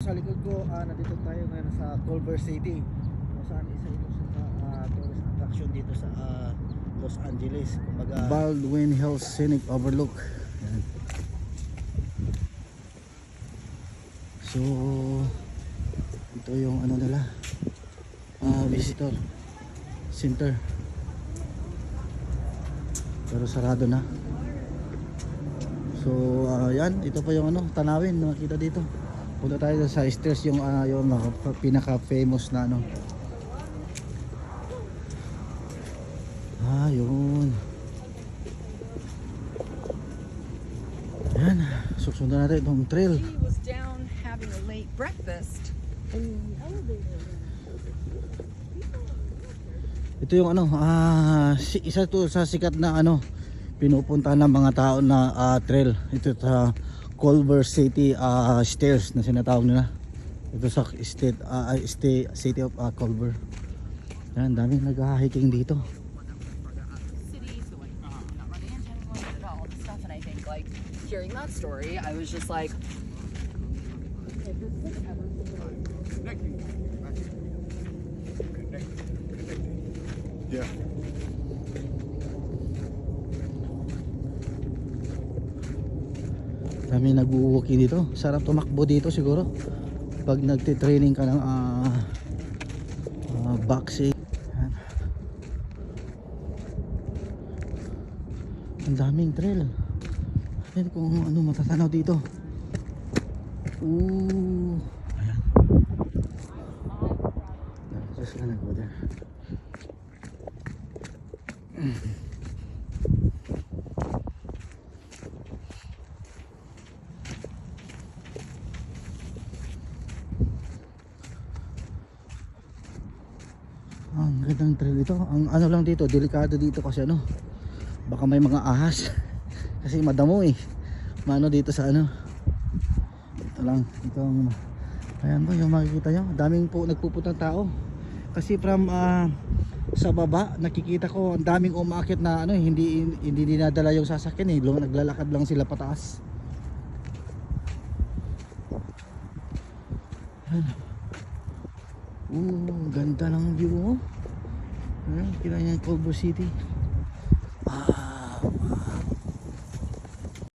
sa likod ko, nandito tayo ngayon sa Culver City. Kung saan isa ito sa tourist attraction dito sa Los Angeles. Kumbaga, Baldwin Hills Scenic Overlook. Yan. So, ito yung ano nila, visitor center. Pero sarado na. So, yan, ito pa yung ano, tanawin na makita dito. Punta tayo sa stairs, yung pinaka famous na ano. Yun. Yan, susundan natin itong trail. He was down having a late breakfast. Ito yung ano, isa to sa sikat na ano, pinupunta ng mga tao na trail. Ito sa Culver City stairs na sinatawag nila. Ito sa city of Culver. Yan, daming nag-hiking dito. City, so like not running into anyone at all this stuff, and I think like hearing that story, I was just like, Yeah. Kami nag-walking dito. Sarap tumakbo dito siguro pag nagte-training ka ng boxing. Yan. Ang daming trail. Ayan kung ano matatanaw dito. Ayan. Just gonna go there. Ang gandang trail ito. Ang ano lang dito, delikado dito kasi ano, baka may mga ahas. Kasi madamo Mano dito sa ano. Ito lang, itong ayan po yung makikita nyo. Daming po nagpupuntang tao. Kasi from sa baba nakikita ko ang daming umaakit na ano, hindi dinadala yung sasakyan naglalakad lang sila pataas. Ganda ng view mo. Kita niya yung Culver City. Wow.